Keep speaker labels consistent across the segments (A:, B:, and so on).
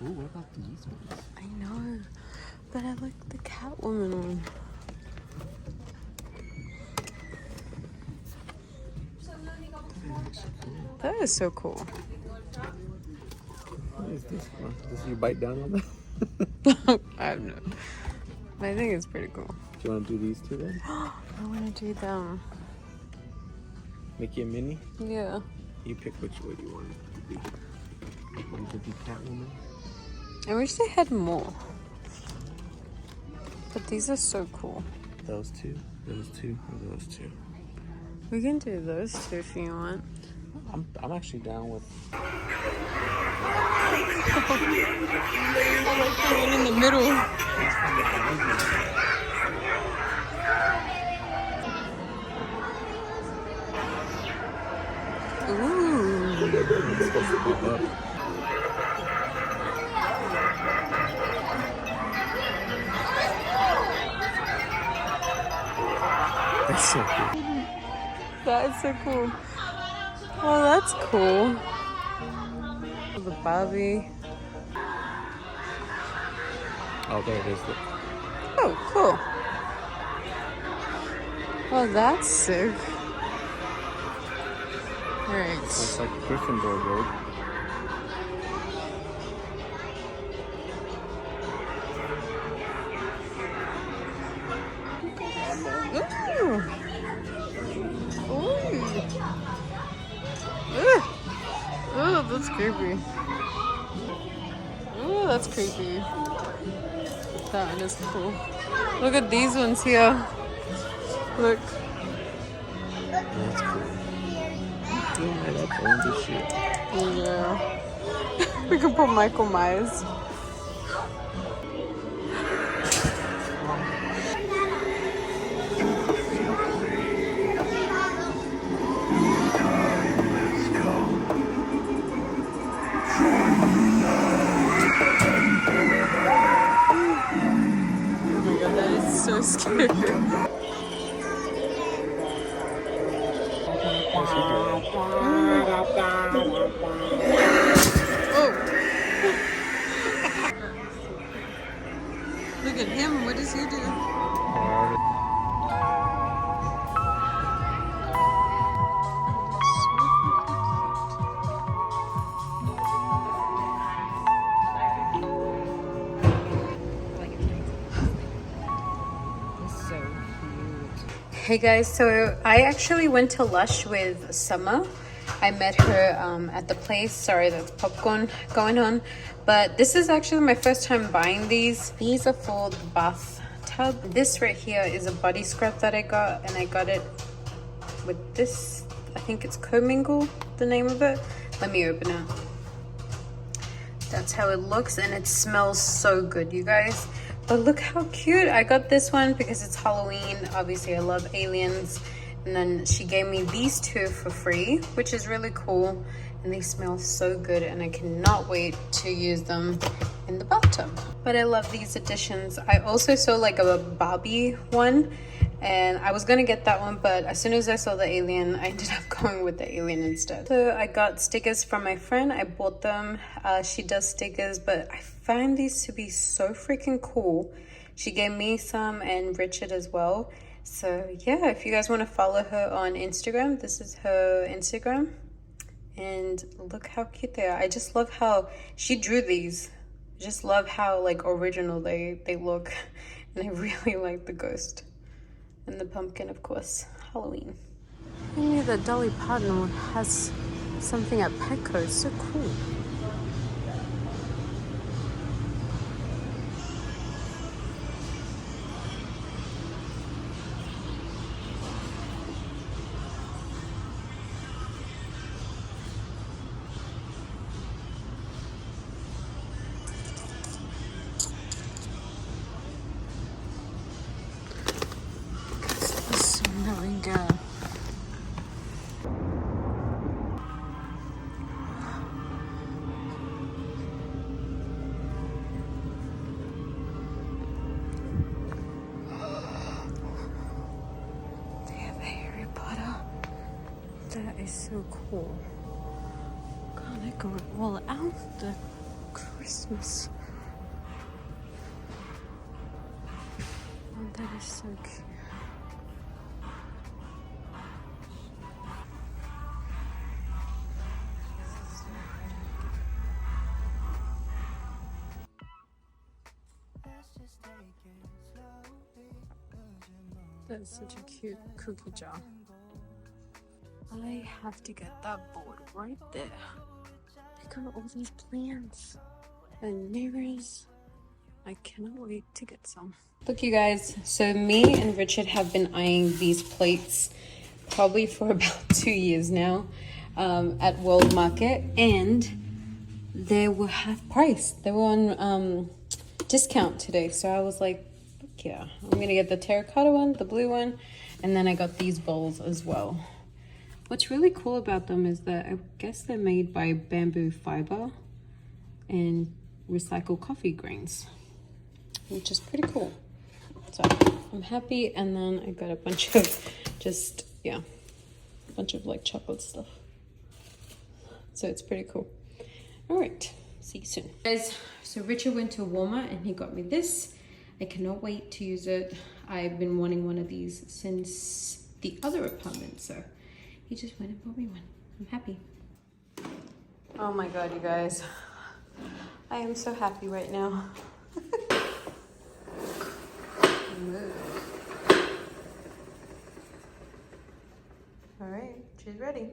A: Ooh, what about these ones?
B: I know, but I like the Catwoman one. That is so cool.
A: What is this one? Does you bite down on that?
B: I don't know. But I think it's pretty cool.
A: Do you want to do these two then?
B: I want to do them.
A: Make you a mini?
B: Yeah.
A: You pick which way you want it to be. You want it to be Catwoman?
B: I wish they had more. But these are so cool.
A: Those two, or those two.
B: We can do those two if you want.
A: I'm actually down with.
B: I like the one in the middle. Ooh.
A: It's supposed to pop up. That's so cool.
B: That is so cool. Oh, that's cool. The Barbie.
A: Oh, there it is. Look.
B: Oh, cool. Oh, that's sick. Alright.
A: It's like Gryffindor robe.
B: Ooh. Ooh. Ugh. Oh, that's creepy. Oh, that's creepy. That one is cool. Look at these ones here. Look.
A: That's cool. Yeah, that's orange as shit.
B: Yeah. We can put Michael Myers. So scary. Oh! Look at him. What does he do? Hey guys, so I actually went to Lush with Summer. I met her at the place. Sorry, that's popcorn going on. But this is actually my first time buying these. These are for the bathtub. This right here is a body scrub that I got, and I got it with this. I think it's Commingle, the name of it. Let me open it. That's how it looks, and it smells so good, you guys. But look how cute. I got this one because it's Halloween. Obviously, I love aliens. And then she gave me these two for free, which is really cool. And they smell so good, and I cannot wait to use them in the bathtub. But I love these additions. I also saw like a Barbie one, and I was gonna get that one, but as soon as I saw the alien, I ended up going with the alien instead. So I got stickers from my friend. I bought them. She does stickers, but I find these to be so freaking cool. She gave me some and Richard as well. So yeah, if you guys want to follow her on Instagram, this is her Instagram. And look how cute they are. I just love how she drew these. I just love how like original they look. And I really like the ghost. And the pumpkin, of course, Halloween. I knew that Dolly Parton has something at Petco. It's so cool. There we go. They have a Harry Potter. That is so cool. God, they're going all out. The Christmas. Oh, that is so cute. That's such a cute cookie jar. I have to get that board right there. Look at all these plants and mirrors. I cannot wait to get some. Look, you guys, so me and Richard have been eyeing these plates probably for about 2 years now at World Market, and they were half price. They were on discount today, so I was like, yeah, I'm gonna get the terracotta one, the blue one, and then I got these bowls as well. What's really cool about them is that I guess they're made by bamboo fiber and recycled coffee grains, which is pretty cool. So I'm happy, and then I got a bunch of just, yeah, a bunch of like chocolate stuff. So it's pretty cool. All right, see you soon. Guys, so Richard went to Walmart and he got me this. I cannot wait to use it. I've been wanting one of these since the other apartment, so he just went and bought me one. I'm happy. Oh my God, you guys. I am so happy right now. All right, she's ready.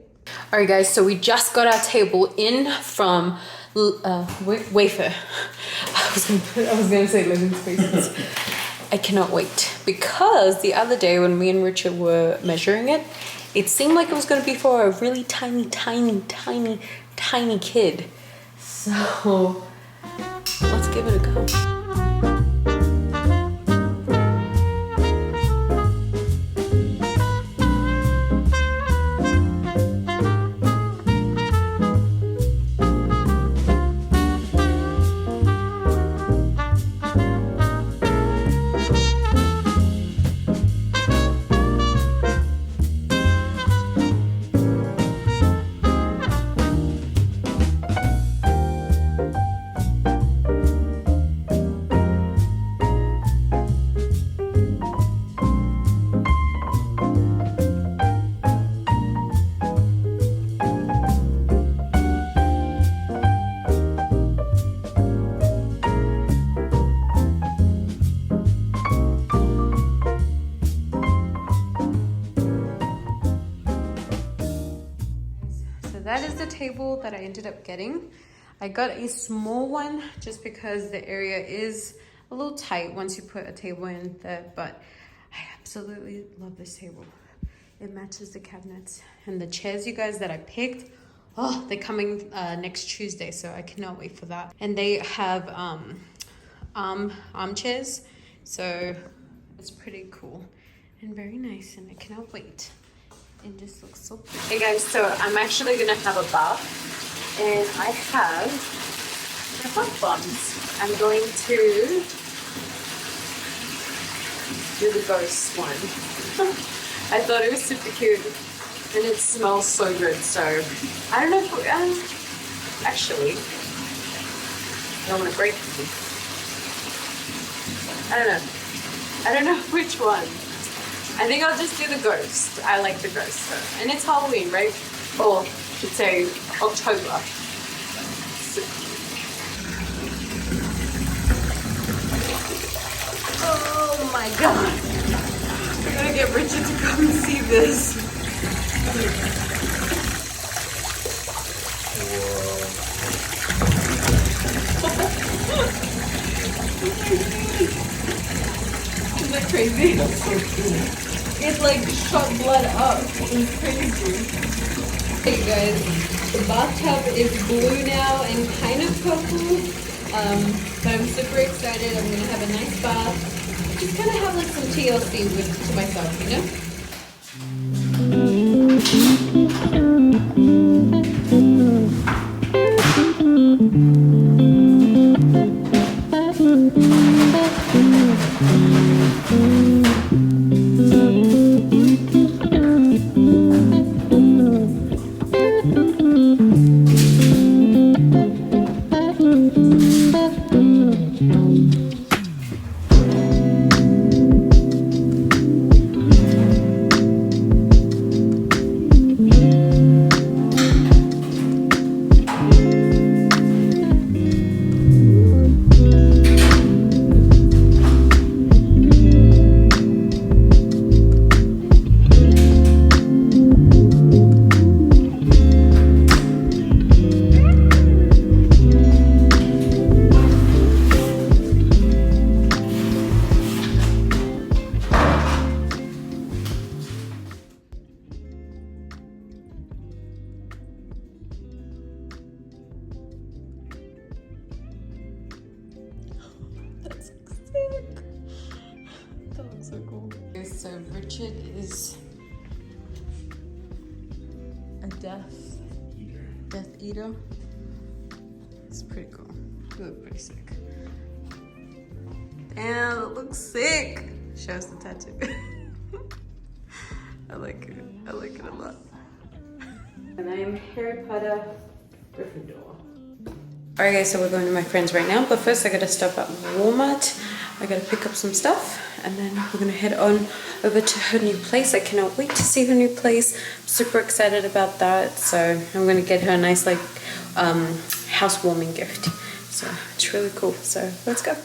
B: All right, guys, so we just got our table in from Wafer. I was gonna say Living Spaces. I cannot wait, because the other day when me and Richard were measuring it, it seemed like it was gonna be for a really tiny kid. So let's give it a go. That is the table that I ended up getting. I got a small one just because the area is a little tight once you put a table in there, but I absolutely love this table. It matches the cabinets and the chairs, you guys, that I picked. Oh, they're coming next Tuesday, so I cannot wait for that. And they have armchairs, so it's pretty cool and very nice, and I cannot wait. It just looks so pretty. Hey guys, so I'm actually gonna have a bath, and I have the hot bombs. I'm going to do the ghost one. I thought it was super cute, and it smells so good. So I don't know if actually, I don't want to break them. I don't know which one. I think I'll just do the ghost. I like the ghost. So. And it's Halloween, right? Or I should say October. So oh my God. We're gonna get Richard to come and see this. Isn't that crazy? That's so cool. It like shot blood up. It's crazy. Hey guys, the bathtub is blue now and kind of purple. But I'm super excited. I'm gonna have a nice bath. Just kind of have like some TLC to myself, you know? So Richard is a Death Eater. It's pretty cool. You look pretty sick. Damn, it looks sick. Show us the tattoo. I like it. I like it a lot. And I am Harry Potter Gryffindor. Alright guys, so we're going to my friend's right now, but first I gotta stop at Walmart. I gotta pick up some stuff, and then we're gonna head on over to her new place. I cannot wait to see her new place. I'm super excited about that. So I'm gonna get her a nice like housewarming gift. So it's really cool. So let's go.